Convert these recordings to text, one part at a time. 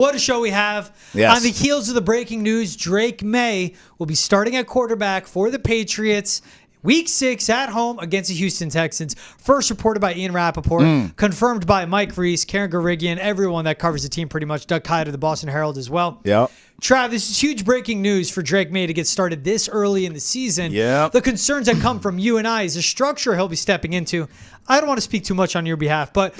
What a show we have. Yes. On the heels of the breaking news, Drake Maye will be starting at quarterback for the Patriots. Week 6 at home against the Houston Texans. First reported by Ian Rappaport, confirmed by Mike Reese, Karen Garigian, everyone that covers the team pretty much. Doug Kiter, the Boston Herald as well. Yep. Trav, this is huge breaking news for Drake Maye to get started this early in the season. Yep. The concerns that come from you and I is the structure he'll be stepping into. I don't want to speak too much on your behalf, but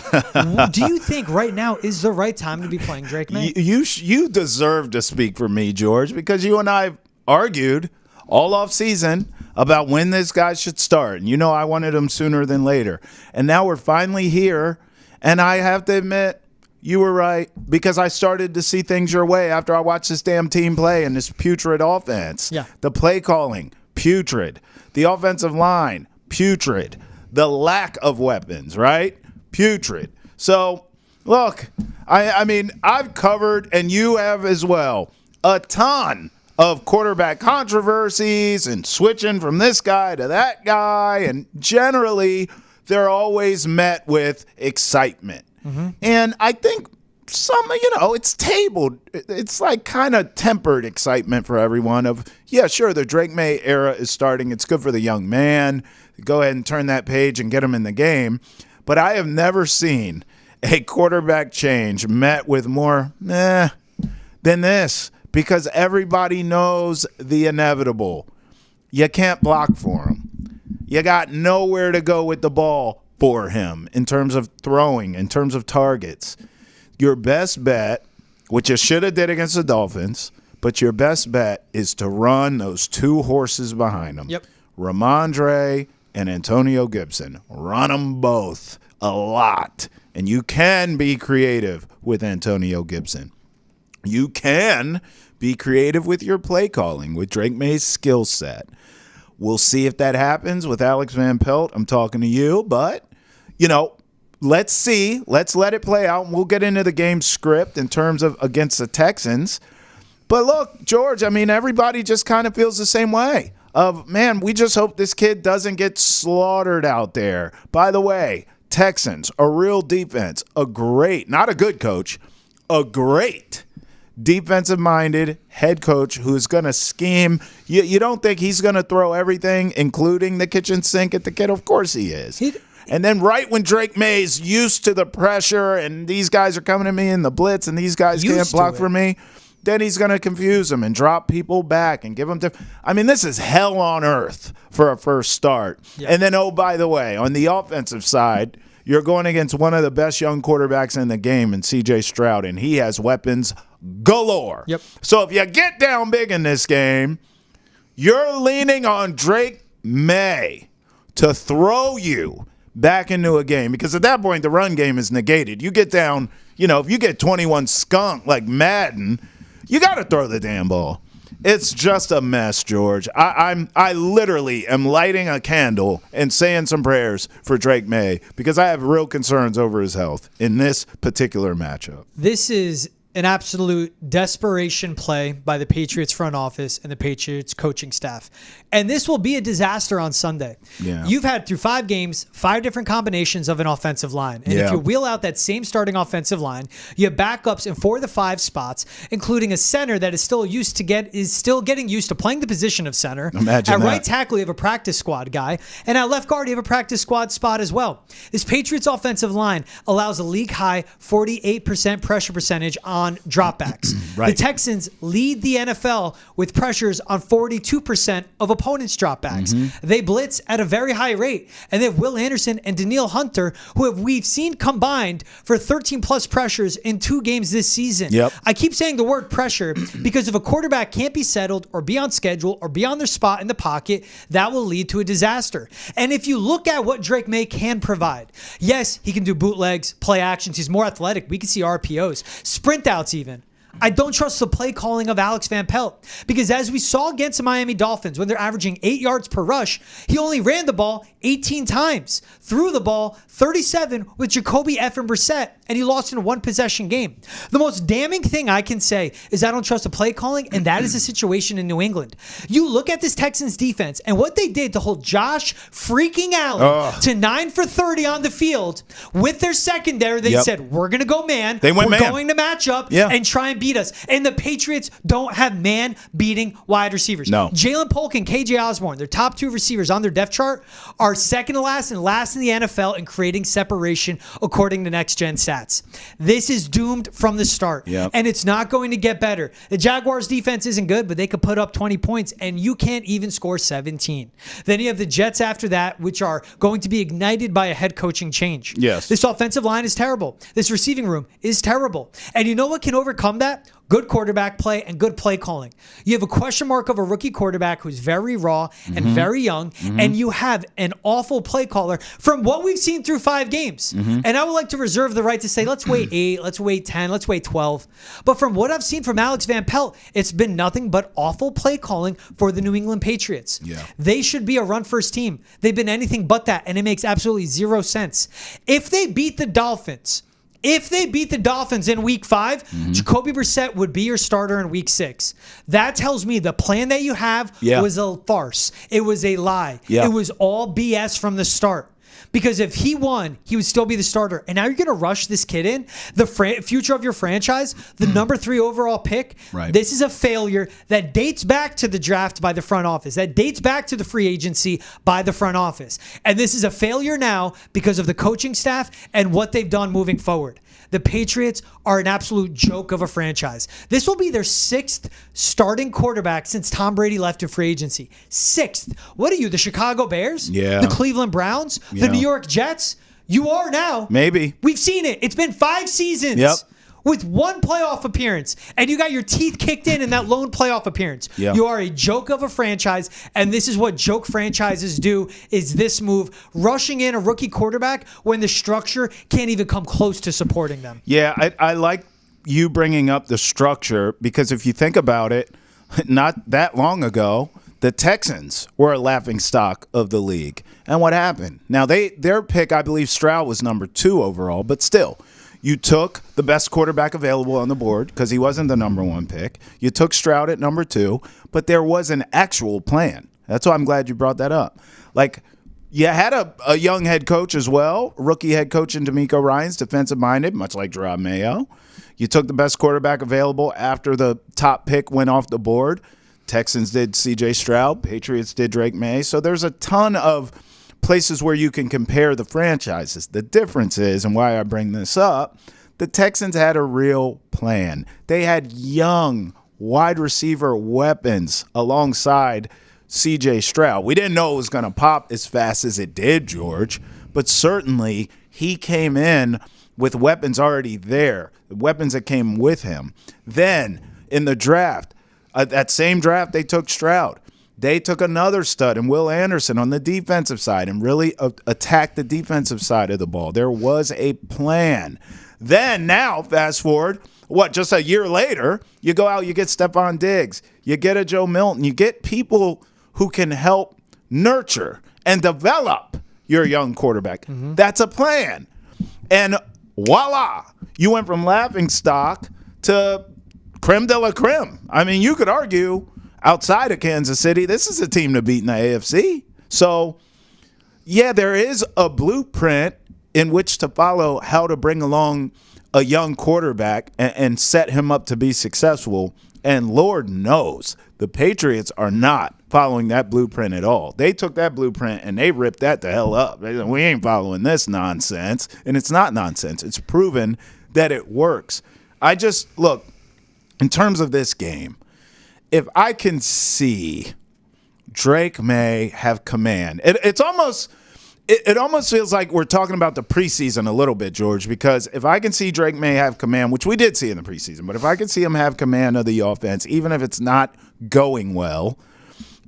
do you think right now is the right time to be playing Drake Maye? You deserve to speak for me, George, because you and I argued all off season about when this guy should start. And you know I wanted him sooner than later. And now we're finally here, and I have to admit, you were right, because I started to see things your way after I watched this damn team play in this putrid offense. Yeah. The play calling, putrid. The offensive line, putrid. The lack of weapons, right? Putrid. So, look, I mean, I've covered, and you have as well, a ton of quarterback controversies and switching from this guy to that guy, and generally they're always met with excitement. And I think it's tabled. It's like kind of tempered excitement for everyone of, yeah, sure, the Drake Maye era is starting. It's good for the young man. Go ahead and turn that page and get him in the game. But I have never seen a quarterback change met with more than this, because everybody knows the inevitable. You can't block for him. You got nowhere to go with the ball for him in terms of throwing, in terms of targets. Your best bet, which you should have did against the Dolphins, but your best bet is to run those two horses behind them. Yep. Ramondre and Antonio Gibson. Run them both a lot. And you can be creative with Antonio Gibson. You can be creative with your play calling, with Drake Maye's skill set. We'll see if that happens with Alex Van Pelt. I'm talking to you, but, let's see. Let's let it play out, and we'll get into the game script in terms of against the Texans. But look, George, everybody just kind of feels the same way. Man, we just hope this kid doesn't get slaughtered out there. By the way, Texans, a real defense, not a good coach, a great defensive-minded head coach who's going to scheme. You don't think he's going to throw everything, including the kitchen sink, at the kid? Of course he is. And then right when Drake Maye's used to the pressure and these guys are coming to me in the blitz and these guys can't block for me, then he's going to confuse them and drop people back and give them this is hell on earth for a first start. Yeah. And then, oh, by the way, on the offensive side, you're going against one of the best young quarterbacks in the game in C.J. Stroud, and he has weapons galore. Yep. So if you get down big in this game, you're leaning on Drake Maye to throw you back into a game, because at that point the run game is negated. You get down, if you get 21 skunked like Madden, you got to throw the damn ball. It's just a mess, George. I literally am lighting a candle and saying some prayers for Drake Maye, because I have real concerns over his health in this particular matchup. This is an absolute desperation play by the Patriots front office and the Patriots coaching staff. And this will be a disaster on Sunday. Yeah. You've had through 5 games, 5 different combinations of an offensive line. And if you wheel out that same starting offensive line, you have backups in 4 of the 5 spots, including a center that is still getting used to playing the position of center. Imagine at that. right tackle, you have a practice squad guy. And at left guard, you have a practice squad spot as well. This Patriots offensive line allows a league-high 48% pressure percentage on dropbacks. Right. The Texans lead the NFL with pressures on 42% of opponents' dropbacks. They blitz at a very high rate, and they have Will Anderson and Danielle Hunter, who we've seen combined for 13-plus pressures in 2 games this season. Yep. I keep saying the word pressure because if a quarterback can't be settled or be on schedule or be on their spot in the pocket, that will lead to a disaster. And if you look at what Drake Maye can provide, yes, he can do bootlegs, play actions. He's more athletic. We can see RPOs, sprint outs even. I don't trust the play calling of Alex Van Pelt because as we saw against the Miami Dolphins, when they're averaging 8 yards per rush, he only ran the ball 18 times, threw the ball 37 with Jacoby F. and Brissett, and he lost in a one-possession game. The most damning thing I can say is I don't trust the play calling, and that is the situation in New England. You look at this Texans defense and what they did to hold Josh freaking Allen to 9 for 30 on the field with their secondary. They said, we're going to go man. They went we're man. going to match up and try and beat us. And the Patriots don't have man-beating wide receivers. No. Jalen Polk and KJ Osborne, their top 2 receivers on their depth chart, are second to last and last in the NFL in creating separation according to Next Gen Stats. This is doomed from the start, and it's not going to get better. The Jaguars' defense isn't good, but they could put up 20 points, and you can't even score 17. Then you have the Jets after that, which are going to be ignited by a head coaching change. Yes. This offensive line is terrible. This receiving room is terrible. And you know what can overcome that? Good quarterback play and good play calling. You have a question mark of a rookie quarterback who's very raw and very young, and you have an awful play caller from what we've seen through 5 games. And I would like to reserve the right to say, let's wait 8, let's wait 10, let's wait 12. But from what I've seen from Alex Van Pelt, it's been nothing but awful play calling for the New England Patriots. They should be a run-first team. They've been anything but that, and it makes absolutely zero sense. If they beat the Dolphins in week 5, Jacoby Brissett would be your starter in week 6. That tells me the plan that you have was a farce. It was a lie. It was all BS from the start. Because if he won, he would still be the starter. And now you're going to rush this kid in, the future of your franchise, the number 3 overall pick. Right. This is a failure that dates back to the draft by the front office. That dates back to the free agency by the front office. And this is a failure now because of the coaching staff and what they've done moving forward. The Patriots are an absolute joke of a franchise. This will be their 6th starting quarterback since Tom Brady left in free agency. 6th. What are you, the Chicago Bears? Yeah. The Cleveland Browns? The New York Jets? You are now. Maybe. We've seen it. It's been 5 seasons. With 1 playoff appearance, and you got your teeth kicked in that lone playoff appearance. You are a joke of a franchise, and this is what joke franchises do, is this move, rushing in a rookie quarterback when the structure can't even come close to supporting them. Yeah, I like you bringing up the structure because if you think about it, not that long ago, the Texans were a laughingstock of the league. And what happened? Now, their pick, I believe Stroud was number 2 overall, but still, you took the best quarterback available on the board because he wasn't the number 1 pick. You took Stroud at number 2, but there was an actual plan. That's why I'm glad you brought that up. Like, you had a young head coach as well, rookie head coach in D'Amico Ryans, defensive-minded, much like Drake Maye. You took the best quarterback available after the top pick went off the board. Texans did C.J. Stroud. Patriots did Drake Maye. So there's a ton of places where you can compare the franchises. The difference is, and why I bring this up, the Texans had a real plan. They had young wide receiver weapons alongside C.J. Stroud. We didn't know it was going to pop as fast as it did, George, but certainly he came in with weapons already there, weapons that came with him. Then in the draft, that same draft, they took Stroud. They took another stud and Will Anderson on the defensive side and really attacked the defensive side of the ball. There was a plan. Then now, fast forward, just a year later, you go out, you get Stephon Diggs, you get a Joe Milton, you get people who can help nurture and develop your young quarterback. That's a plan. And voila, you went from laughingstock to creme de la creme. I mean, you could argue outside of Kansas City, this is a team to beat in the AFC. So, yeah, there is a blueprint in which to follow how to bring along a young quarterback and set him up to be successful. And Lord knows the Patriots are not following that blueprint at all. They took that blueprint and they ripped that the hell up. They said, we ain't following this nonsense. And it's not nonsense. It's proven that it works. Look, in terms of this game, if I can see Drake Maye have command, it almost feels like we're talking about the preseason a little bit, George, because if I can see Drake Maye have command, which we did see in the preseason, but if I can see him have command of the offense, even if it's not going well,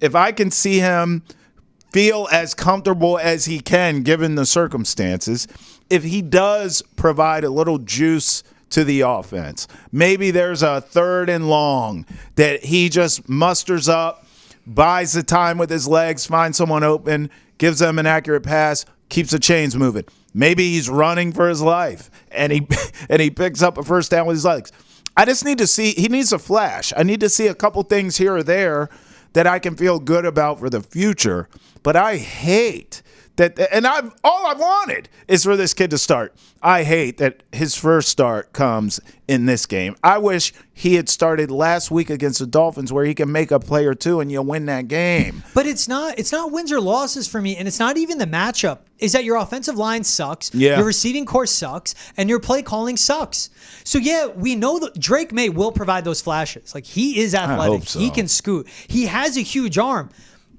if I can see him feel as comfortable as he can given the circumstances, if he does provide a little juice to the offense. Maybe there's a 3rd and long that he just musters up, buys the time with his legs, finds someone open, gives them an accurate pass, keeps the chains moving. Maybe he's running for his life and he picks up a first down with his legs. I just need to see, he needs a flash. I need to see a couple things here or there that I can feel good about for the future. But I hate that, and all I wanted is for this kid to start. I hate that his first start comes in this game. I wish he had started last week against the Dolphins, where he can make a play or two and you'll win that game. But it's not wins or losses for me, and it's not even the matchup. Is that your offensive line sucks, your receiving core sucks, and your play calling sucks. So yeah, we know that Drake Maye will provide those flashes. Like, he is athletic. I hope so. He can scoot. He has a huge arm.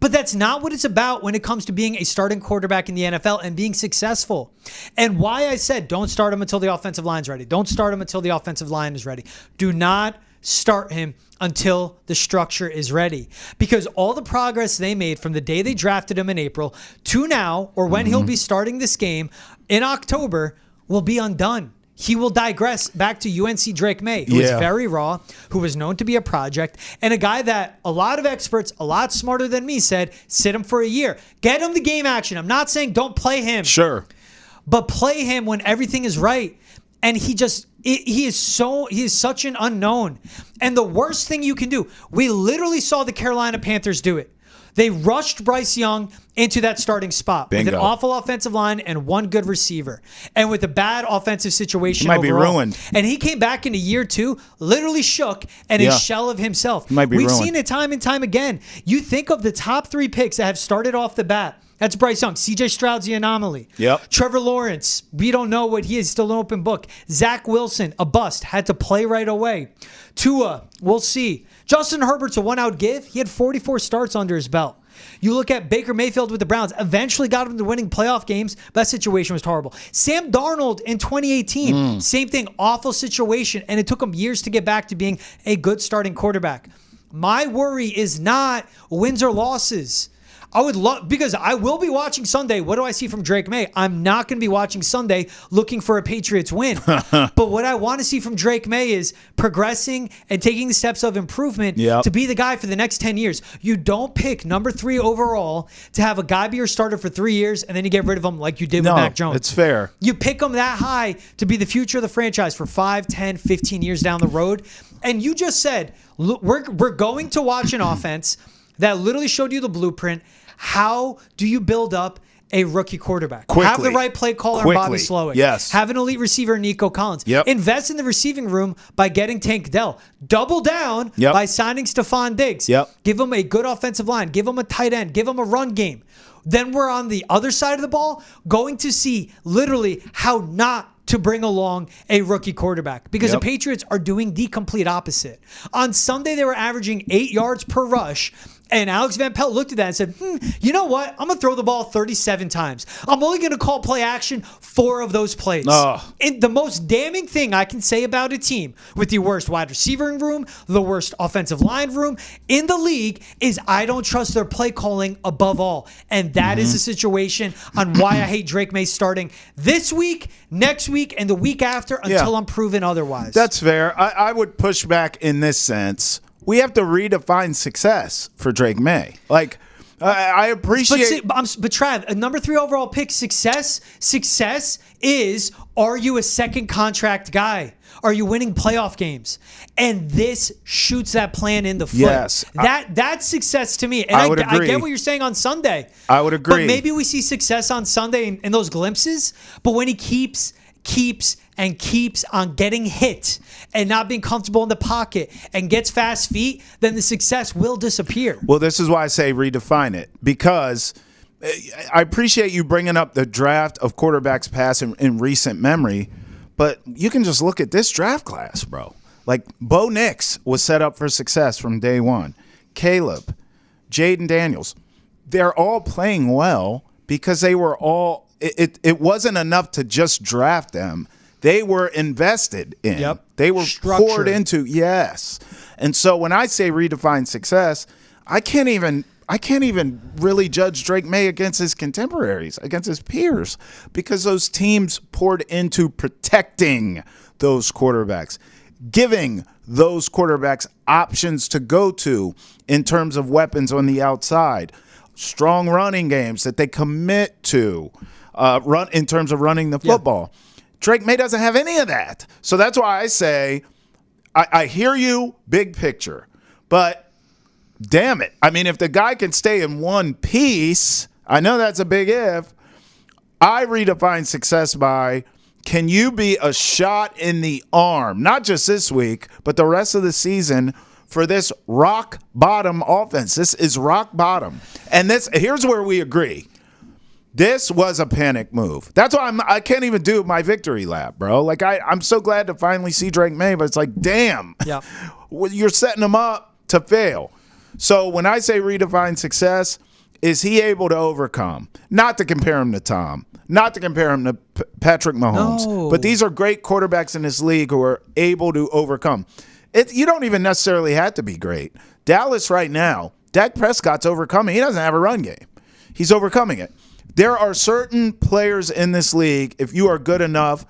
But that's not what it's about when it comes to being a starting quarterback in the NFL and being successful. And why I said don't start him until the offensive line's ready. Don't start him until the offensive line is ready. Do not start him until the structure is ready. Because all the progress they made from the day they drafted him in April to now, or when he'll be starting this game in October, will be undone. He will digress back to UNC Drake Maye, who is very raw, who was known to be a project, and a guy that a lot of experts, a lot smarter than me, said, sit him for a year. Get him the game action. I'm not saying don't play him. Sure. But play him when everything is right. And he is such an unknown. And the worst thing you can do, we literally saw the Carolina Panthers do it. They rushed Bryce Young into that starting spot with an awful offensive line and one good receiver, and with a bad offensive situation might overall. be ruined. And he came back into year 2, literally shook and a shell of himself. Might be We've ruined. seen it time and time again. You think of the top 3 picks that have started off the bat. That's Bryce Young. CJ Stroud's the anomaly. Yep. Trevor Lawrence, we don't know what he is, still an open book. Zach Wilson, a bust, had to play right away. Tua, we'll see. Justin Herbert's a one-out give. He had 44 starts under his belt. You look at Baker Mayfield with the Browns, eventually got him to winning playoff games. That situation was horrible. Sam Darnold in 2018, same thing, awful situation, and it took him years to get back to being a good starting quarterback. My worry is not wins or losses. I would love, because I will be watching Sunday. What do I see from Drake Maye? I'm not going to be watching Sunday looking for a Patriots win. But what I want to see from Drake Maye is progressing and taking the steps of improvement to be the guy for the next 10 years. You don't pick number 3 overall to have a guy be your starter for 3 years and then you get rid of him like you did with Mac Jones. It's fair. You pick him that high to be the future of the franchise for 5, 10, 15 years down the road. And you just said, look, we're going to watch an offense that literally showed you the blueprint. How do you build up a rookie quarterback? Quickly. Have the right play caller, Bobby Slowick. Yes. Have an elite receiver, Nico Collins. Yep. Invest in the receiving room by getting Tank Dell. Double down by signing Stephon Diggs. Yep. Give him a good offensive line. Give him a tight end. Give him a run game. Then we're on the other side of the ball going to see literally how not to bring along a rookie quarterback, because the Patriots are doing the complete opposite. On Sunday, they were averaging 8 yards per rush, and Alex Van Pelt looked at that and said, you know what? I'm going to throw the ball 37 times. I'm only going to call play action 4 of those plays. And the most damning thing I can say about a team with the worst wide receiving room, the worst offensive line room in the league is I don't trust their play calling above all. And that is the situation on why I hate Drake Maye starting this week, next week, and the week after until I'm proven otherwise. That's fair. I would push back in this sense. We have to redefine success for Drake Maye. Like, I appreciate... But Trav, a number 3 overall pick, success is, are you a second contract guy? Are you winning playoff games? And this shoots that plan in the foot. Yes. That's success to me. And I would agree. I get what you're saying on Sunday. I would agree. But maybe we see success on Sunday in those glimpses. But when he keeps on getting hit and not being comfortable in the pocket and gets fast feet, then the success will disappear. Well, this is why I say redefine it, because I appreciate you bringing up the draft of quarterbacks past in recent memory, but you can just look at this draft class, bro. Like, Bo Nix was set up for success from day one. Caleb, Jaden Daniels, they're all playing well because they were all it wasn't enough to just draft them. They were invested in. Yep. They were Structured. poured into. Yes. And so when I say redefine success, I can't even I can't even really judge Drake Maye against his contemporaries, against his peers, because those teams poured into protecting those quarterbacks, giving those quarterbacks options to go to in terms of weapons on the outside, strong running games that they commit to run in terms of running the football. Yeah. Drake Maye doesn't have any of that. So that's why I say I hear you, big picture, but damn it. I mean, if the guy can stay in one piece, I know that's a big if. I redefine success by, can you be a shot in the arm, not just this week, but the rest of the season for this rock bottom offense? This is rock bottom. And here's where we agree. This was a panic move. That's why I can't even do my victory lap, bro. Like, I'm so glad to finally see Drake Maye, but it's like, damn, you're setting him up to fail. So when I say redefine success, is he able to overcome? Not to compare him to Tom, not to compare him to Patrick Mahomes, but these are great quarterbacks in this league who are able to overcome. You don't even necessarily have to be great. Dallas right now, Dak Prescott's overcoming. He doesn't have a run game. He's overcoming it. There are certain players in this league, if you are good enough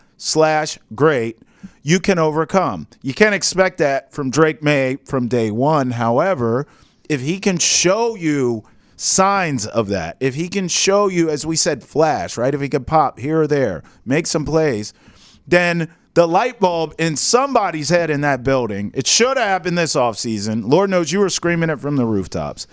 / great, you can overcome. You can't expect that from Drake Maye from day one. However, if he can show you signs of that, if he can show you, as we said, flash, right? If he can pop here or there, make some plays, then the light bulb in somebody's head in that building, it should have happened this offseason. Lord knows you were screaming it from the rooftops.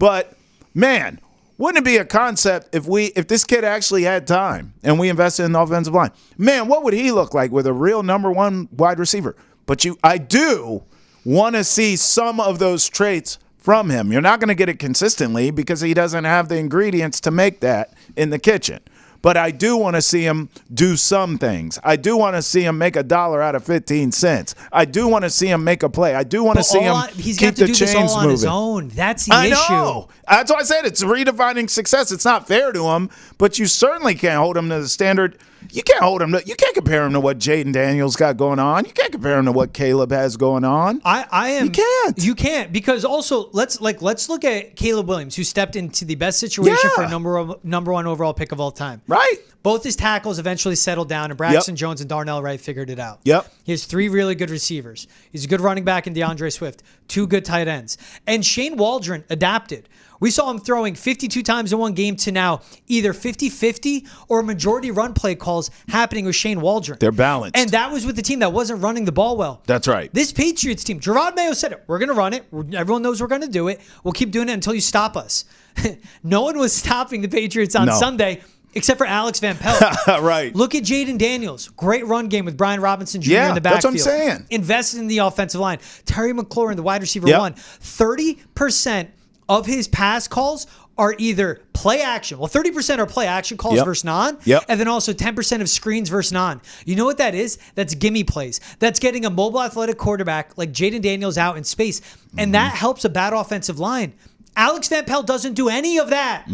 But, man, wouldn't it be a concept if this kid actually had time and we invested in the offensive line? Man, what would he look like with a real number one wide receiver? But I do want to see some of those traits from him. You're not going to get it consistently because he doesn't have the ingredients to make that in the kitchen. But I do want to see him do some things. I do want to see him make $1 out of 15 cents. I do want to see him make a play. I do want to see him keep the chains moving. He's got to do this all on his own. That's the issue. I know. That's why I said it's redefining success. It's not fair to him, but you certainly can't hold him to the standard. You can't compare him to what Jaden Daniels got going on. You can't compare him to what Caleb has going on. You can't. You can't, because also let's look at Caleb Williams, who stepped into the best situation for a number one overall pick of all time. Right. Both his tackles eventually settled down, and Braxton Jones and Darnell Wright figured it out. Yep. He has 3 really good receivers. He's a good running back in DeAndre Swift, 2 good tight ends. And Shane Waldron adapted. We saw him throwing 52 times in one game to now either 50-50 or majority run play calls happening with Shane Waldron. They're balanced. And that was with the team that wasn't running the ball well. That's right. This Patriots team, Gerard Mayo said it. We're going to run it. Everyone knows we're going to do it. We'll keep doing it until you stop us. No one was stopping the Patriots on Sunday except for Alex Van Pelt. Right. Look at Jaden Daniels. Great run game with Brian Robinson Jr. in the backfield. That's what I'm saying. Invested in the offensive line. Terry McLaurin, the wide receiver, won. 30% of his pass calls are either play action. Well, 30% are play action calls versus non. And then also 10% of screens versus non. You know what that is? That's gimme plays. That's getting a mobile athletic quarterback like Jaden Daniels out in space. And that helps a bad offensive line. Alex Van Pelt doesn't do any of that.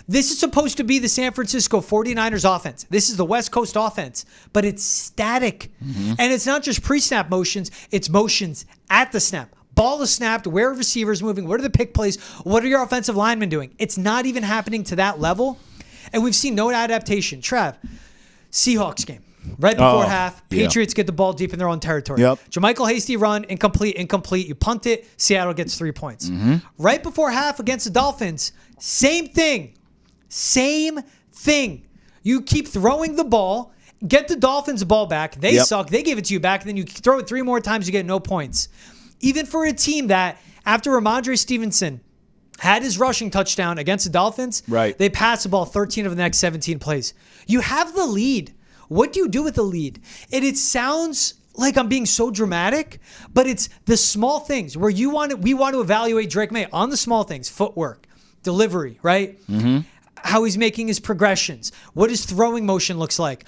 This is supposed to be the San Francisco 49ers offense. This is the West Coast offense, but it's static. And it's not just pre-snap motions, it's motions at the snap. Ball is snapped. Where are receivers moving? What are the pick plays? What are your offensive linemen doing? It's not even happening to that level. And we've seen no adaptation. Trav, Seahawks game. Right before half, Patriots get the ball deep in their own territory. JaMychal Hasty run, incomplete. You punt it, Seattle gets 3 points. Right before half against the Dolphins, same thing. You keep throwing the ball, get the Dolphins the ball back. They suck. They give it to you back, and then you throw it 3 more times, you get no points. Even for a team that, after Ramondre Stevenson had his rushing touchdown against the Dolphins, they passed the ball 13 of the next 17 plays. You have the lead. What do you do with the lead? And it sounds like I'm being so dramatic, but it's the small things where we want to evaluate Drake Maye on the small things: footwork, delivery, right? How he's making his progressions, what his throwing motion looks like.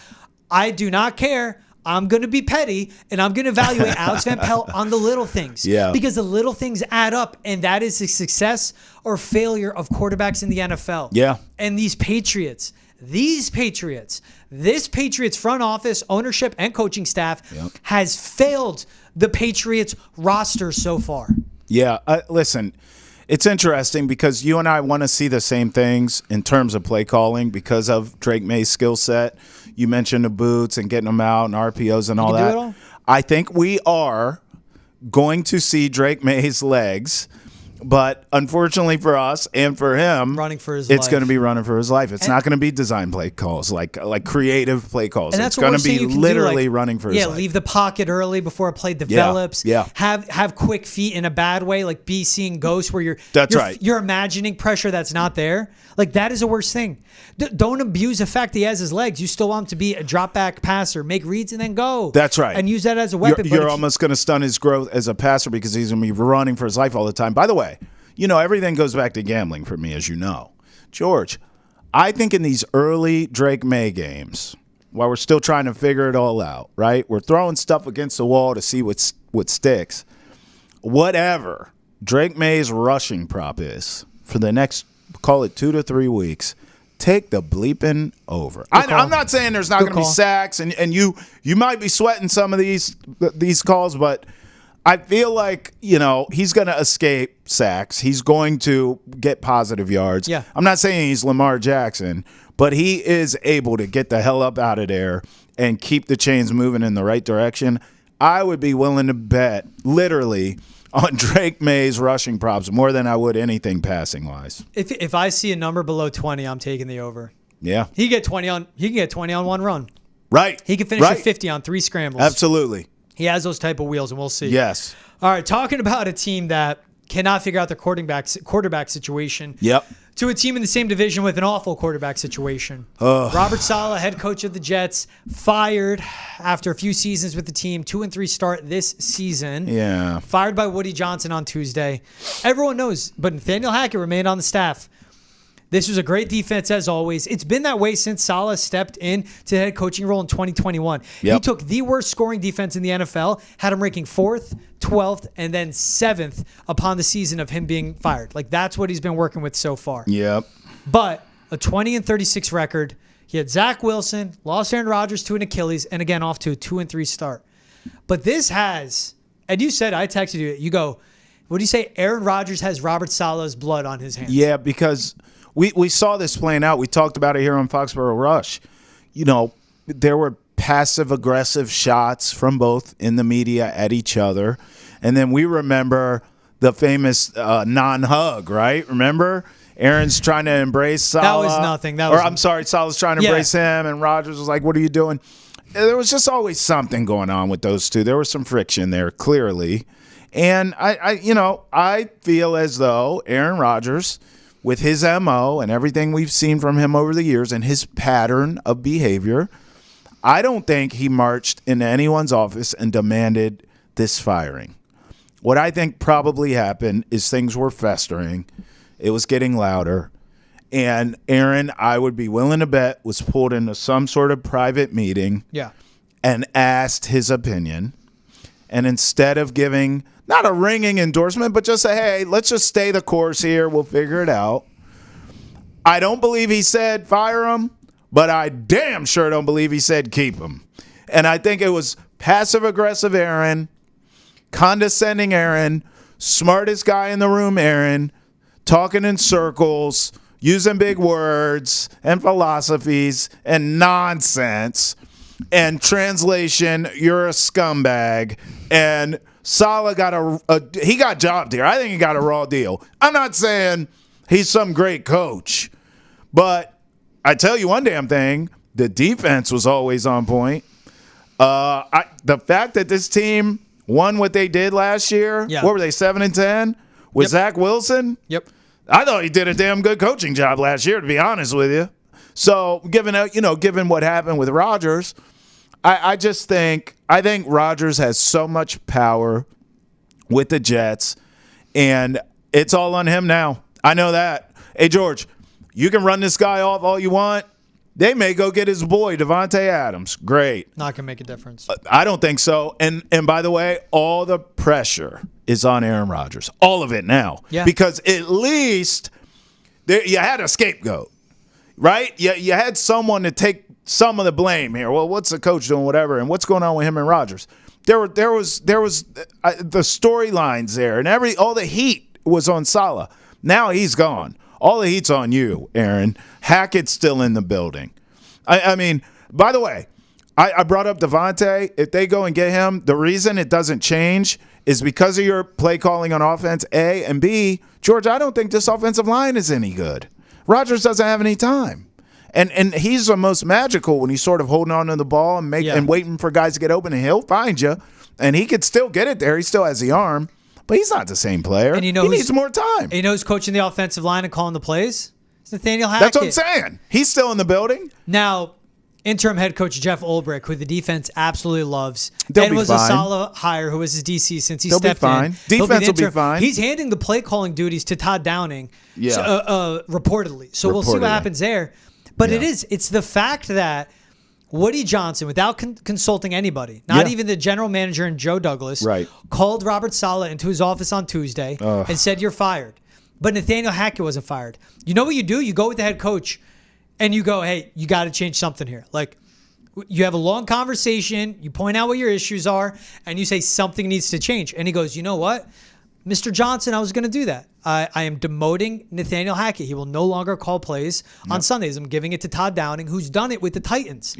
I do not care. I'm going to be petty, and I'm going to evaluate Alex Van Pelt on the little things. Because the little things add up, and that is the success or failure of quarterbacks in the NFL. And this Patriots front office, ownership, and coaching staff has failed the Patriots roster so far. Listen, It's interesting because you and I want to see the same things in terms of play calling because of Drake Maye's skill set. You mentioned the boots and getting them out and RPOs and all can do that. it all? I think we are going to see Drake Maye's legs, but unfortunately for us and for him, Running for his it's life. going to be running for his life. It's not going to be design play calls, like creative play calls. And It's that's what going we're to saying be you can do, literally like, running for his life. leave the pocket early before a play develops. Yeah. Have quick feet in a bad way, like be seeing ghosts where That's right. You're imagining pressure that's not there. Like that is the worst thing. Don't abuse the fact that he has his legs. You still want him to be a drop back passer, make reads and then go. That's right. And use that as a weapon. You're almost going to stun his growth as a passer because he's going to be running for his life all the time. By the way, everything goes back to gambling for me, as you know. George, I think in these early Drake Maye games, while we're still trying to figure it all out, right? We're throwing stuff against the wall to see what sticks. Whatever Drake Maye's rushing prop is for the next, call it 2 to 3 weeks, take the bleeping over. I'm not saying there's not going to be sacks, and you might be sweating some of these calls, but I feel like, he's going to escape sacks. He's going to get positive yards. Yeah. I'm not saying he's Lamar Jackson, but he is able to get the hell up out of there and keep the chains moving in the right direction. I would be willing to bet, literally, on Drake Maye's rushing props more than I would anything passing wise. If I see a number below 20, I'm taking the over. Yeah. He can get 20 on one run. Right. He can finish at 50 on 3 scrambles. Absolutely. He has those type of wheels, and we'll see. Yes. All right, talking about a team that cannot figure out their quarterback situation. Yep. To a team in the same division with an awful quarterback situation. Robert Saleh, head coach of the Jets, fired after a few seasons with the team. 2-3 start this season. Yeah. Fired by Woody Johnson on Tuesday. Everyone knows, but Nathaniel Hackett remained on the staff. This was a great defense as always. It's been that way since Saleh stepped in to the head coaching role in 2021. Yep. He took the worst scoring defense in the NFL, had him ranking 4th, 12th, and then 7th upon the season of him being fired. Like that's what he's been working with so far. Yep. But a 20-36 record. He had Zach Wilson, lost Aaron Rodgers to an Achilles, and again off to a 2-3 start. But this has, and you said, I texted you, you go, what do you say? Aaron Rodgers has Robert Saleh's blood on his hands. Yeah, because we saw this playing out. We talked about it here on Foxboro Rush. There were passive-aggressive shots from both in the media at each other. And then we remember the famous non-hug, right? Remember? Aaron's trying to embrace Saleh. That was nothing. Saleh's trying to embrace him, and Rodgers was like, what are you doing? There was just always something going on with those two. There was some friction there, clearly. And I feel as though Aaron Rodgers, with his MO and everything we've seen from him over the years and his pattern of behavior, I don't think he marched into anyone's office and demanded this firing. What I think probably happened is things were festering. It was getting louder. And Aaron, I would be willing to bet, was pulled into some sort of private meeting and asked his opinion. And instead of giving not a ringing endorsement, but just say, hey, let's just stay the course here. We'll figure it out. I don't believe he said fire him, but I damn sure don't believe he said keep him. And I think it was passive-aggressive Aaron, condescending Aaron, smartest guy in the room Aaron, talking in circles, using big words and philosophies and nonsense. And translation, you're a scumbag. And Saleh got he got jobbed here. I think he got a raw deal. I'm not saying he's some great coach, but I tell you one damn thing, the defense was always on point. The fact that this team won what they did last year, what were they, 7-10? With Zach Wilson? Yep. I thought he did a damn good coaching job last year, to be honest with you. So given what happened with Rodgers, I think Rodgers has so much power with the Jets, and it's all on him now. I know that. Hey, George, you can run this guy off all you want. They may go get his boy, Devontae Adams. Great. Not going to make a difference. I don't think so. And by the way, all the pressure is on Aaron Rodgers. All of it now. Yeah. Because at least you had a scapegoat, right? You had someone to take some of the blame here. Well, what's the coach doing, whatever, and what's going on with him and Rodgers? There was the storylines there and all the heat was on Saleh. Now he's gone. All the heat's on you, Aaron. Hackett's still in the building. I mean, by the way, I brought up Devontae. If they go and get him, the reason it doesn't change is because of your play calling on offense, A, and B, George, I don't think this offensive line is any good. Rodgers doesn't have any time. And he's the most magical when he's sort of holding on to the ball and waiting for guys to get open, and he'll find you. And he could still get it there. He still has the arm. But he's not the same player. And he needs more time. And he knows coaching the offensive line and calling the plays. It's Nathaniel Hackett. That's what I'm saying. He's still in the building. Now, interim head coach Jeff Ulbrich, who the defense absolutely loves, and was a Saleh hire, who was his DC since he stepped in. Defense will be fine. He's handing the play calling duties to Todd Downing, reportedly. So we'll see what happens there. But it's the fact that Woody Johnson, without consulting anybody, not even the general manager and Joe Douglas, called Robert Saleh into his office on Tuesday and said, "You're fired." But Nathaniel Hackett wasn't fired. You know what you do? You go with the head coach and you go, "Hey, you got to change something here." Like, you have a long conversation, you point out what your issues are, and you say something needs to change. And he goes, "You know what? Mr. Johnson, I was going to do that. I am demoting Nathaniel Hackett. He will no longer call plays on Sundays. I'm giving it to Todd Downing, who's done it with the Titans."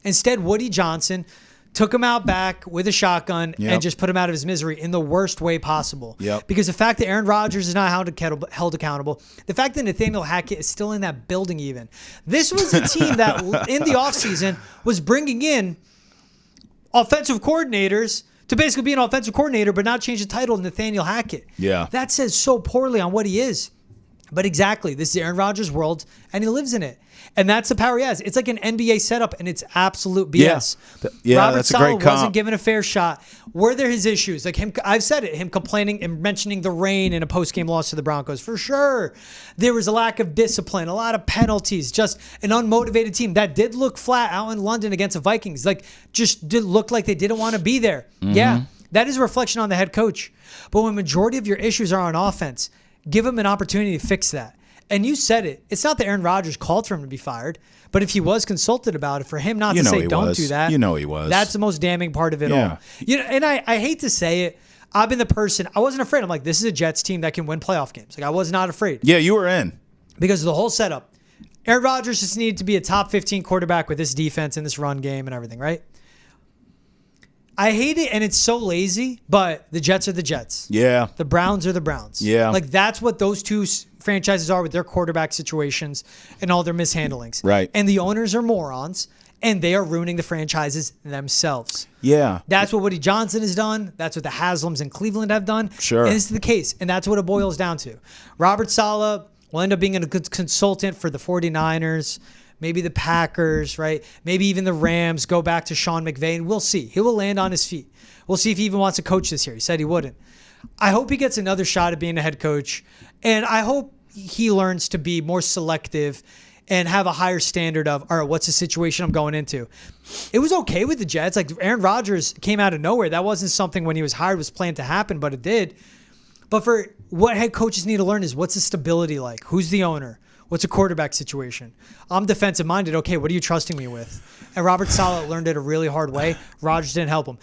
Instead, Woody Johnson took him out back with a shotgun and just put him out of his misery in the worst way possible. Because the fact that Aaron Rodgers is not held accountable, the fact that Nathaniel Hackett is still in that building even. This was a team that in the offseason was bringing in offensive coordinators to basically be an offensive coordinator, but not change the title to Nathaniel Hackett. That says so poorly on what he is. But exactly, this is Aaron Rodgers' world, and he lives in it. And that's the power he has. It's like an NBA setup, and it's absolute BS. Robert Saleh wasn't given a fair shot. Were there his issues? Like him, I've said it, him complaining and mentioning the rain in a post-game loss to the Broncos. For sure. There was a lack of discipline, a lot of penalties, just an unmotivated team that did look flat out in London against the Vikings. Like, just did look like they didn't want to be there. Yeah, that is a reflection on the head coach. But when majority of your issues are on offense, give him an opportunity to fix that. And you said it. It's not that Aaron Rodgers called for him to be fired, but if he was consulted about it, for him not to say don't do that, he was. That's the most damning part of it all. And I hate to say it. I've been the person. I wasn't afraid. I'm like, this is a Jets team that can win playoff games. Like, I was not afraid. Yeah, you were in because of the whole setup. Aaron Rodgers just needed to be a top 15 quarterback with this defense and this run game and everything, right? I hate it, and it's so lazy, but the Jets are the Jets. Yeah. The Browns are the Browns. Yeah. Like, that's what those two franchises are with their quarterback situations and all their mishandlings. Right. And the owners are morons, and they are ruining the franchises themselves. Yeah. That's what Woody Johnson has done. That's what the Haslams in Cleveland have done. Sure. And this is the case, and that's what it boils down to. Robert Saleh will end up being a good consultant for the 49ers, maybe the Packers, right? Maybe even the Rams, go back to Sean McVay, and we'll see. He will land on his feet. We'll see if he even wants to coach this year. He said he wouldn't. I hope he gets another shot at being a head coach, and I hope he learns to be more selective and have a higher standard of, all right, what's the situation I'm going into? It was okay with the Jets. Like, Aaron Rodgers came out of nowhere. That wasn't something when he was hired was planned to happen, but it did. But for what head coaches need to learn is, what's the stability like? Who's the owner? What's a quarterback situation? I'm defensive minded. Okay, what are you trusting me with? And Robert Saleh learned it a really hard way. Rodgers didn't help him.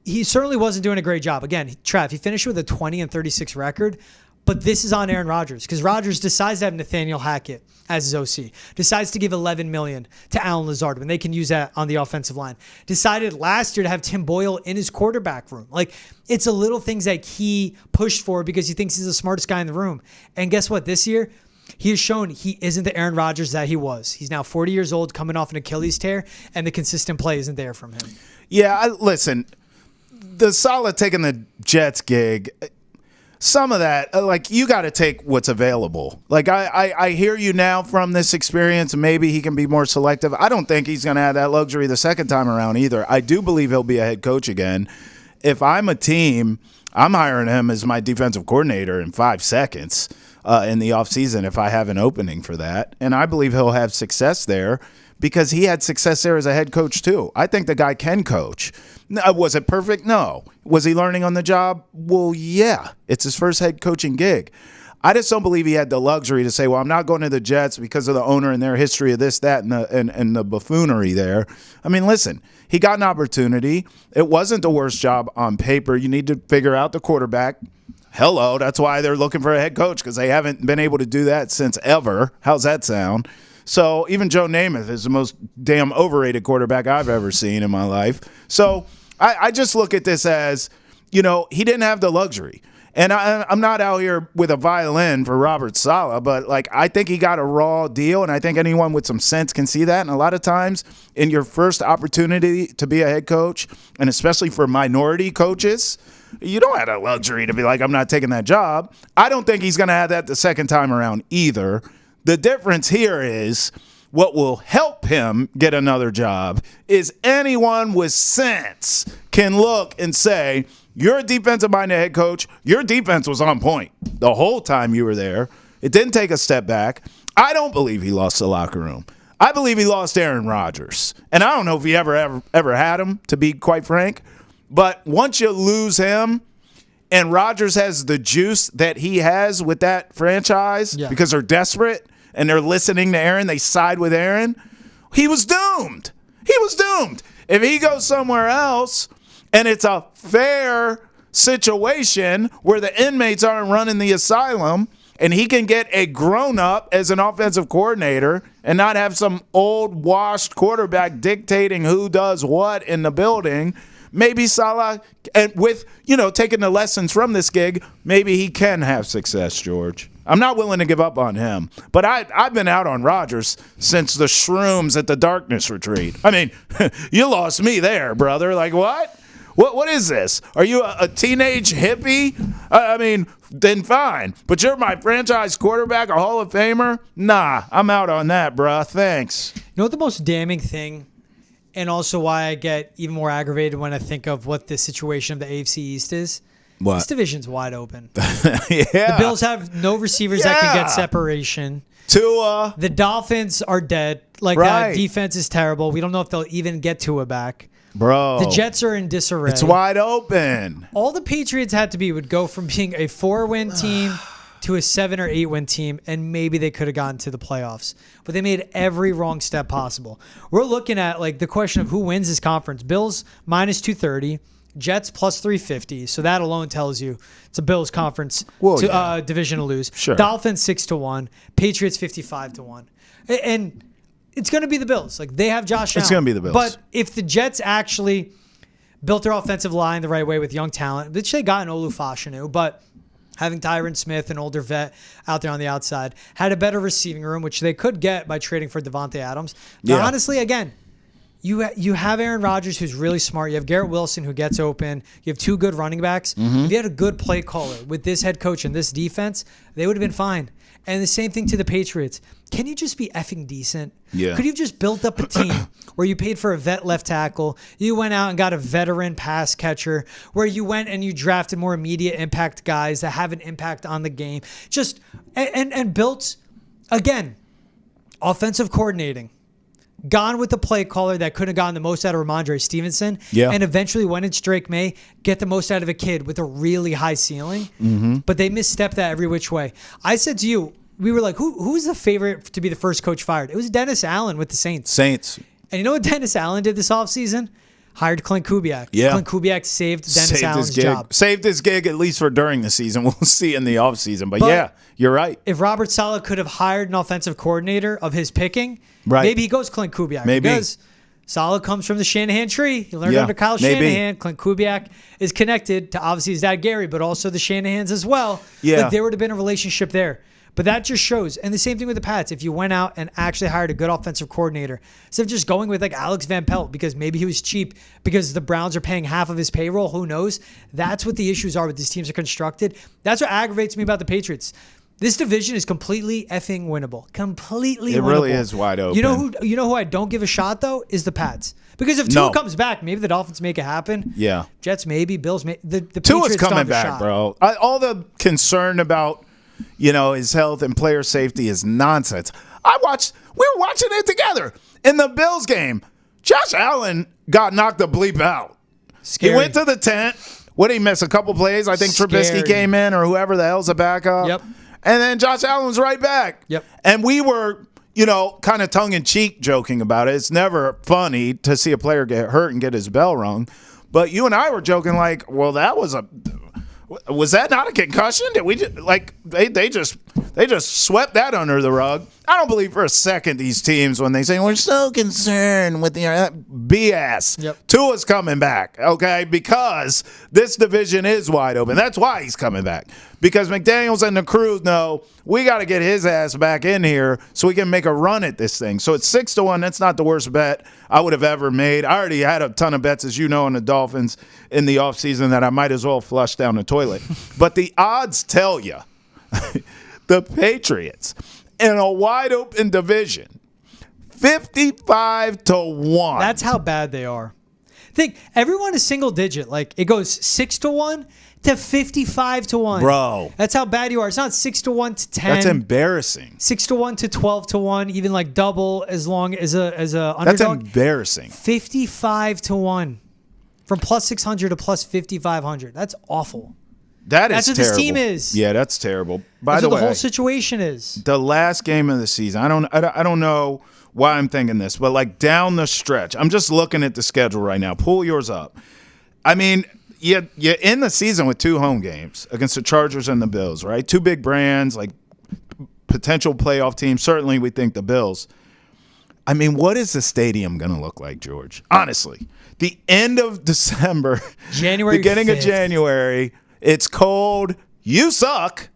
He certainly wasn't doing a great job. Again, Trav, he finished with a 20-36 record, but this is on Aaron Rodgers because Rodgers decides to have Nathaniel Hackett as his OC, decides to give $11 million to Alan Lazard when they can use that on the offensive line, decided last year to have Tim Boyle in his quarterback room. Like, it's a little things that he pushed for because he thinks he's the smartest guy in the room. And guess what? This year, he has shown he isn't the Aaron Rodgers that he was. He's now 40 years old, coming off an Achilles tear, and the consistent play isn't there from him. Yeah, listen, the Saleh taking the Jets gig, some of that, like, you got to take what's available. Like, I hear you now from this experience, and maybe he can be more selective. I don't think he's going to have that luxury the second time around either. I do believe he'll be a head coach again. If I'm a team, I'm hiring him as my defensive coordinator in 5 seconds. In the offseason if I have an opening for that. And I believe he'll have success there because he had success there as a head coach too. I think the guy can coach. Was it perfect? No. Was he learning on the job? Well, yeah. It's his first head coaching gig. I just don't believe he had the luxury to say, well, I'm not going to the Jets because of the owner and their history of this, that, and the buffoonery there. I mean, listen, he got an opportunity. It wasn't the worst job on paper. You need to figure out the quarterback. Hello, that's why they're looking for a head coach, because they haven't been able to do that since ever. How's that sound? So even Joe Namath is the most damn overrated quarterback I've ever seen in my life. So I just look at this as, he didn't have the luxury. And I'm not out here with a violin for Robert Saleh, but I think he got a raw deal, and I think anyone with some sense can see that. And a lot of times in your first opportunity to be a head coach, and especially for minority coaches, you don't have the luxury to be like, I'm not taking that job. I don't think he's going to have that the second time around either. The difference here is what will help him get another job is anyone with sense can look and say, you're a defensive-minded head coach. Your defense was on point the whole time you were there. It didn't take a step back. I don't believe he lost the locker room. I believe he lost Aaron Rodgers. And I don't know if he ever had him, to be quite frank. But once you lose him and Rodgers has the juice that he has with that franchise because they're desperate and they're listening to Aaron, they side with Aaron, he was doomed. He was doomed. If he goes somewhere else and it's a fair situation where the inmates aren't running the asylum and he can get a grown-up as an offensive coordinator and not have some old washed quarterback dictating who does what in the building, maybe Saleh, and with, taking the lessons from this gig, maybe he can have success, George. I'm not willing to give up on him. But I've been out on Rodgers since the shrooms at the darkness retreat. I mean, you lost me there, brother. Like, what? What is this? Are you a teenage hippie? I mean, then fine. But you're my franchise quarterback, a Hall of Famer? Nah, I'm out on that, bruh. Thanks. You know what the most damning thing, and also why I get even more aggravated when I think of what the situation of the AFC East is? What? This division's wide open. Yeah. The Bills have no receivers that can get separation. Tua. The Dolphins are dead. That defense is terrible. We don't know if they'll even get Tua back. Bro. The Jets are in disarray. It's wide open. All the Patriots had to be would go from being a 4-win team to a 7 or 8-win team, and maybe they could have gotten to the playoffs. But they made every wrong step possible. We're looking at the question of who wins this conference. Bills minus 230, Jets plus 350. So that alone tells you it's a Bills conference division to lose. Sure. Dolphins 6-1, Patriots 55-1, and it's going to be the Bills. They have Josh Allen. It's going to be the Bills. But if the Jets actually built their offensive line the right way with young talent, which they got in Olufashinu, but having Tyron Smith, an older vet out there on the outside, had a better receiving room, which they could get by trading for Devontae Adams. But honestly, again, you have Aaron Rodgers, who's really smart. You have Garrett Wilson, who gets open. You have two good running backs. Mm-hmm. If you had a good play caller with this head coach and this defense, they would have been fine. And the same thing to the Patriots. Can you just be effing decent? Yeah. Could you have just built up a team where you paid for a vet left tackle, you went out and got a veteran pass catcher, where you went and you drafted more immediate impact guys that have an impact on the game, just and built, again, offensive coordinating. Gone with the play caller that could have gotten the most out of Ramondre Stevenson, and eventually when it's Drake Maye, get the most out of a kid with a really high ceiling. Mm-hmm. But they misstepped that every which way. I said to you, we were like, who's the favorite to be the first coach fired? It was Dennis Allen with the Saints. And you know what Dennis Allen did this offseason? Hired Clint Kubiak. Yeah. Clint Kubiak saved Dennis Allen's job. Saved his gig, at least for during the season. We'll see in the offseason. But yeah, you're right. If Robert Saleh could have hired an offensive coordinator of his picking, maybe he goes Clint Kubiak. Maybe. Because Saleh comes from the Shanahan tree. He learned under Kyle Shanahan. Clint Kubiak is connected to obviously his dad Gary, but also the Shanahans as well. Yeah. There would have been a relationship there. But that just shows, and the same thing with the Pats, if you went out and actually hired a good offensive coordinator, instead of just going with Alex Van Pelt because maybe he was cheap because the Browns are paying half of his payroll, who knows? That's what the issues are with these teams are constructed. That's what aggravates me about the Patriots. This division is completely effing winnable. Completely winnable. It really is wide open. You know who I don't give a shot, though, is the Pats. Because if Tua comes back, maybe the Dolphins make it happen. Yeah. Jets maybe, Bills maybe. The Tua's Patriots coming back, bro. All the concern about his health and player safety is nonsense. We were watching it together. In the Bills game, Josh Allen got knocked the bleep out. Scary. He went to the tent. What did he miss? A couple plays? I think Trubisky came in or whoever the hell's a backup. Yep. And then Josh Allen was right back. Yep. And we were, kind of tongue-in-cheek joking about it. It's never funny to see a player get hurt and get his bell rung. But you and I were joking like, well, that was Was that not a concussion? Did we just, they just swept that under the rug? I don't believe for a second these teams when they say we're so concerned with the BS. Yep. Tua's coming back, okay? Because this division is wide open. That's why he's coming back. Because McDaniels and the crew know we got to get his ass back in here so we can make a run at this thing. So it's 6-1. That's not the worst bet I would have ever made. I already had a ton of bets, as you know, on the Dolphins in the offseason that I might as well flush down the toilet. But the odds tell you the Patriots in a wide open division, 55-1. That's how bad they are. Think everyone is single digit. Like it goes 6-1 to 55-1. Bro. That's how bad you are. It's not 6-1 to 10. That's embarrassing. 6-1 to 12-1, even like double as long as a underdog. That's embarrassing. 55-1. From plus 600 to plus 5,500. That's awful. That's what terrible. this team is. Yeah, that's terrible. By That's the what way, the whole situation is. the last game of the season, I don't know why I'm thinking this, but like down the stretch, I'm just looking at the schedule right now. Pull yours up. I mean, you're in the season with 2 home games against the Chargers and the Bills, right? 2 big brands, like potential playoff teams. Certainly, we think the Bills. I mean, what is the stadium going to look like, George? Honestly, the end of December, January beginning 5th. of January, it's cold. You suck.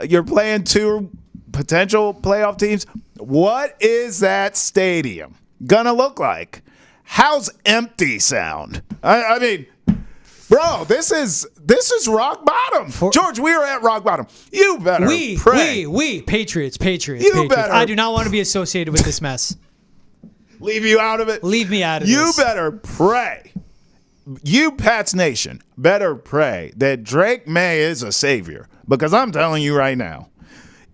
You're playing 2 potential playoff teams. What is that stadium going to look like? How's empty sound? I mean, bro, this is rock bottom. George, we are at rock bottom. You better pray. We Patriots. You better. I do not want to be associated with this mess. Leave you out of it? Leave me out of You this. better pray. You, Pats Nation, better pray that Drake Maye is a savior. Because I'm telling you right now,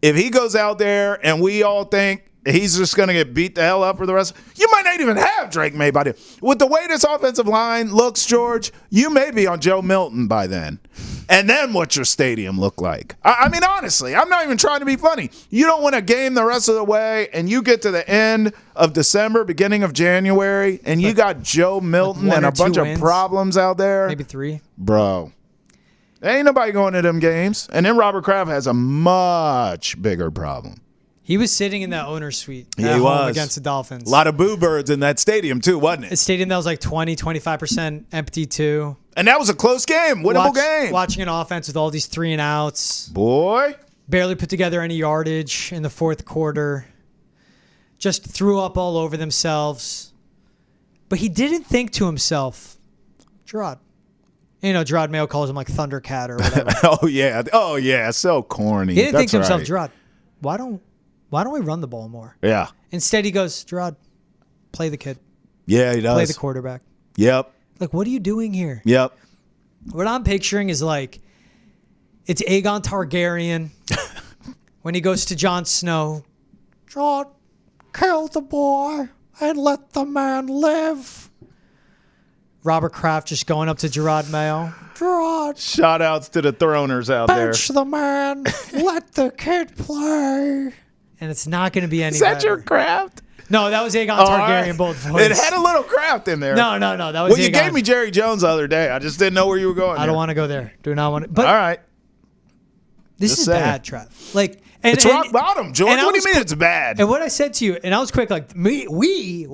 if he goes out there and we all think he's just going to get beat the hell up for the rest, you might not even have Drake Maye by then. With the way this offensive line looks, George, you may be on Joe Milton by then. And then what's your stadium look like? I mean, honestly, I'm not even trying to be funny. You don't win a game the rest of the way, and you get to the end of December, beginning of January, and you got Joe Milton like and a 1 or 2 bunch wins. of problems out there. Maybe 3. Bro, ain't nobody going to them games. And then Robert Kraft has a much bigger problem. He was sitting in that owner's suite Yeah, at he home was. against the Dolphins. A lot of boo birds in that stadium, too, wasn't A it? stadium that was like 25% empty too. And that was a close game, winnable game. Watching an offense with all these 3 and outs. Boy. Barely put together any yardage in the fourth quarter. Just threw up all over themselves. But he didn't think to himself, Gerard. You know, Gerard Mayo calls him like Thundercat or whatever. Oh, yeah. So corny. He didn't think to That's himself, right. Gerard, why don't we run the ball more? Yeah. Instead, he goes, Gerard, play the kid. Yeah, he does. Play the quarterback. Yep. Like, what are you doing here? Yep. What I'm picturing is like, it's Aegon Targaryen when he goes to Jon Snow. Jon, kill the boy and let the man live. Robert Kraft just going up to Gerard Mayo. Gerard, Shout outs to the throners out there. bench the man. Let the kid play. And it's not going to be any Is that better. your craft? No, that was Aegon All Targaryen, right. both voices. It had a little craft in there. No, that was Well, you Aegon. gave me Jerry Jones the other day. I just didn't know where you were going. I don't want to go there. Do not want to. But All right. this just is saying. bad, Trev. Like, and, It's rock bottom, George. and I What do you was mean quick- it's bad? And what I said to you, and I was quick, like, no, you. And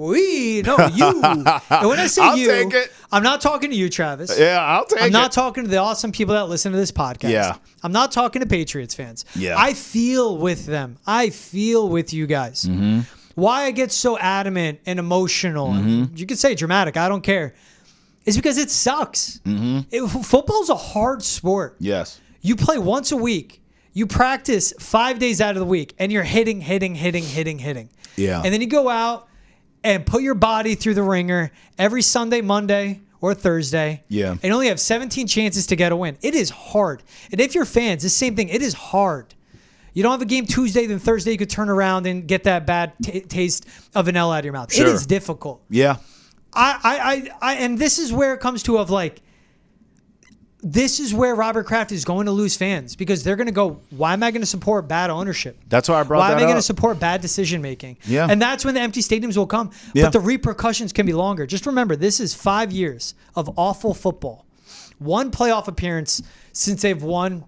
when I say I'll you, take it. I'm not talking to you, Travis. Yeah, I'll take it. I'm not talking to the awesome people that listen to this podcast. Yeah. I'm not talking to Patriots fans. Yeah. I feel with them. I feel with you guys. Mm-hmm. Why I get so adamant and emotional, and you could say dramatic, I don't care, is because it sucks. Football's a hard sport. Yes. You play once a week. You practice 5 days out of the week, and you're hitting. Yeah. And then you go out and put your body through the ringer every Sunday, Monday, or Thursday. Yeah. And only have 17 chances to get a win. It is hard. And if you're fans, the same thing. It is hard. You don't have a game Tuesday, then Thursday you could turn around and get that bad taste of an L out of your mouth. Sure. It is difficult. Yeah. And this is where it comes to of like, this is where Robert Kraft is going to lose fans because they're going to go, why am I going to support bad ownership? That's why I brought Why that am I going to up. support bad decision making? Yeah. And that's when the empty stadiums will come. Yeah. But the repercussions can be longer. Just remember, this is 5 years of awful football. 1 playoff appearance since they've won.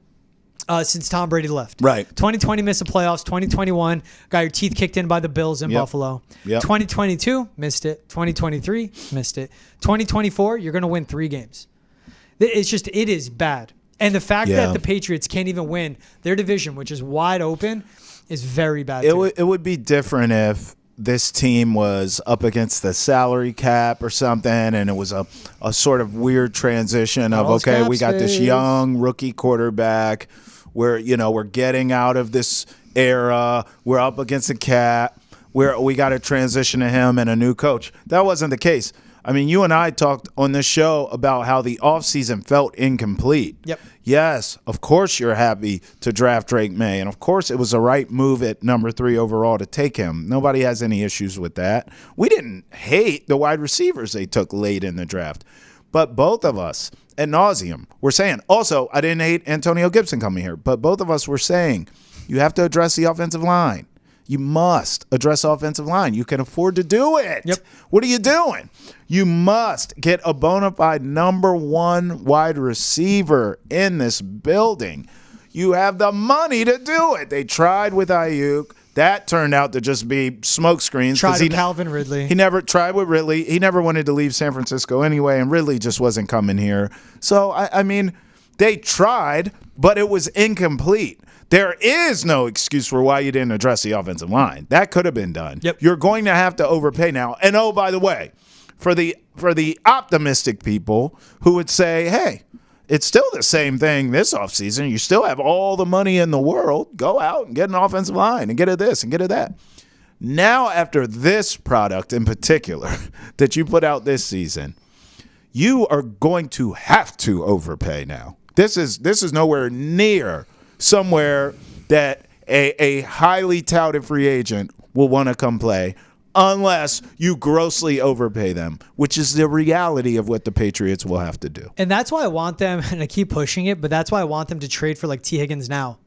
Since Tom Brady left. Right. 2020 missed the playoffs. 2021 got your teeth kicked in by the Bills in Buffalo. 2022 missed it. 2023 missed it. 2024 you're going to win 3 games. It is bad. And the fact that the Patriots can't even win their division, which is wide open, is very bad. It would be different if this team was up against the salary cap or something, and it was a sort of weird transition of, okay, we got this young rookie quarterback. We're getting out of this era. We're up against the cap. We got to transition to him and a new coach. That wasn't the case. I mean, you and I talked on this show about how the offseason felt incomplete. Yep. Yes, of course you're happy to draft Drake Maye, and of course it was the right move at number 3 overall to take him. Nobody has any issues with that. We didn't hate the wide receivers they took late in the draft. But both of us, ad nauseum, were saying, also, I didn't hate Antonio Gibson coming here, but both of us were saying, you have to address the offensive line. You must address offensive line. You can afford to do it. Yep. What are you doing? You must get a bona fide number 1 wide receiver in this building. You have the money to do it. They tried with Ayuk. That turned out to just be smoke screens. Tried with Calvin Ridley. He never tried with Ridley. He never wanted to leave San Francisco anyway, and Ridley just wasn't coming here. So, I mean, they tried, but it was incomplete. There is no excuse for why you didn't address the offensive line. That could have been done. Yep. You're going to have to overpay now. And, oh, by the way, for the optimistic people who would say, hey, it's still the same thing this offseason. You still have all the money in the world. Go out and get an offensive line and get a this and get a that. Now, after this product in particular that you put out this season, you are going to have to overpay now. This is nowhere near somewhere that a highly touted free agent will want to come play unless you grossly overpay them, which is the reality of what the Patriots will have to do. And that's why I want them, and I keep pushing it, but that's why I want them to trade for like T. Higgins now.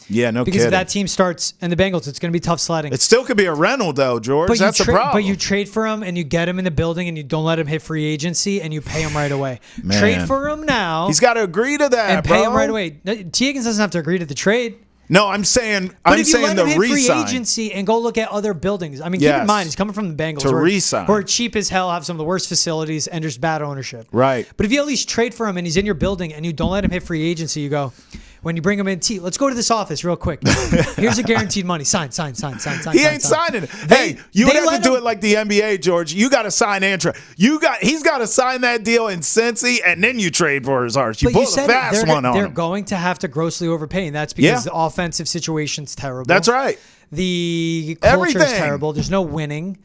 Yeah, no because kidding. if that team starts, and the Bengals, it's going to be tough sledding. It still could be a rental, though, George. But that's the problem. But you trade for him, and you get him in the building, and you don't let him hit free agency, and you pay him right away. Man. Trade for him now. He's got to agree to that, and bro. pay him right away. T. Higgins doesn't have to agree to the trade. No, I'm saying But if you let him the hit free re-sign. agency and go look at other buildings, I mean, keep in mind, he's coming from the Bengals. To re-sign. Who are cheap as hell, have some of the worst facilities, and there's bad ownership. Right. But if you at least trade for him and he's in your building and you don't let him hit free agency, you go, when you bring him in, let's go to this office real quick. Here's a guaranted money. Sign. He ain't signing it. Hey, you would have to do it like the NBA, George. You got to sign Antra. He's got to sign that deal in Cincy, and then you trade for his arse. You pull the fast one on him. They're going to have to grossly overpay, and that's because the offensive situation's terrible. That's right. The culture is terrible. There's no winning.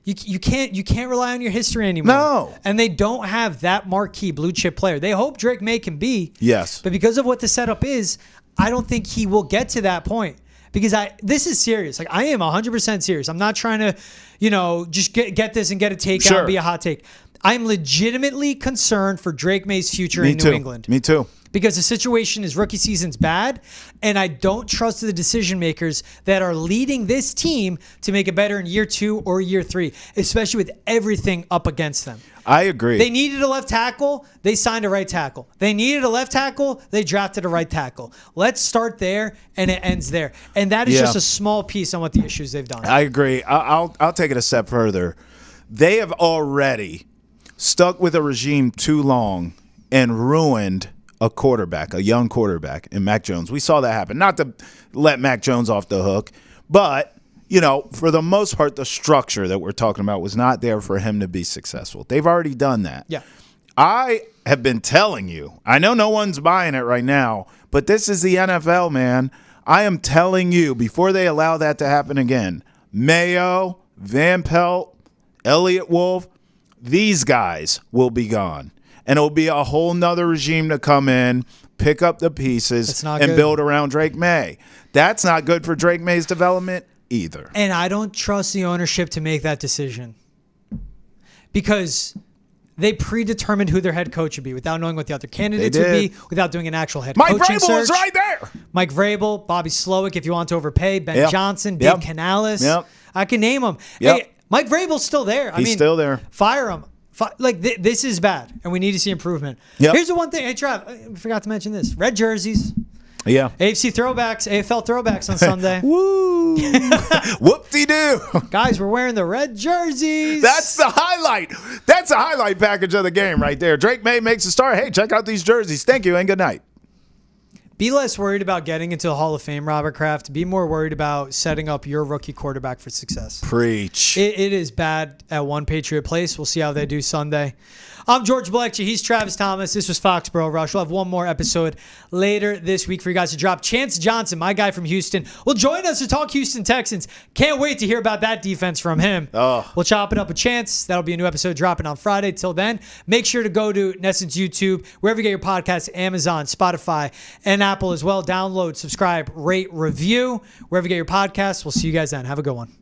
You can't rely on your history anymore. No. And they don't have that marquee blue chip player. They hope Drake Maye can be. Yes. But because of what the setup is, I don't think he will get to that point. Because this is serious. Like, I am 100% serious. I'm not trying to, just get this and get a take out and be a hot take. I'm legitimately concerned for Drake Maye's future in New England. Me too. Because the situation is rookie season's bad, and I don't trust the decision makers that are leading this team to make it better in year 2 or year 3, especially with everything up against them. I agree. They needed a left tackle. They signed a right tackle. They needed a left tackle. They drafted a right tackle. Let's start there, and it ends there. And that is just a small piece on what the issues they've done. I agree. I'll take it a step further. They have already stuck with a regime too long and ruined a young quarterback in Mac Jones. We saw that happen. Not to let Mac Jones off the hook, but, for the most part, the structure that we're talking about was not there for him to be successful. They've already done that. Yeah. I have been telling you, I know no one's buying it right now, but this is the NFL, man. I am telling you, before they allow that to happen again, Mayo, Van Pelt, Elliott Wolf, these guys will be gone. And it'll be a whole nother regime to come in, pick up the pieces, and build around Drake Maye. That's not good for Drake Maye's development either. And I don't trust the ownership to make that decision. Because they predetermined who their head coach would be without knowing what the other candidates would be, without doing an actual head coaching search. Mike Vrabel was right there. Mike Vrabel, Bobby Slowick, if you want to overpay, Ben Johnson, Dave Canales. I can name them. Yep. Hey, Mike Vrabel's still there. He's still there. Fire him. This is bad, and we need to see improvement. Yep. Here's the one thing. Hey, Trav, I forgot to mention this. Red jerseys. Yeah. AFC throwbacks, AFL throwbacks on Sunday. Woo! Whoop-de-doo! Guys, we're wearing the red jerseys. That's the highlight. That's a highlight package of the game right there. Drake Maye makes a start. Hey, check out these jerseys. Thank you and good night. Be less worried about getting into the Hall of Fame, Robert Kraft. Be more worried about setting up your rookie quarterback for success. Preach. It is bad at one Patriot place. We'll see how they do Sunday. I'm George Balekji. He's Travis Thomas. This was Foxboro Rush. We'll have one more episode later this week for you guys to drop. Chance Johnson, my guy from Houston, will join us to talk Houston Texans. Can't wait to hear about that defense from him. Oh. We'll chop it up with Chance. That'll be a new episode dropping on Friday. Till then, make sure to go to Nesson's YouTube, wherever you get your podcasts, Amazon, Spotify, and Apple as well. Download, subscribe, rate, review, wherever you get your podcasts. We'll see you guys then. Have a good one.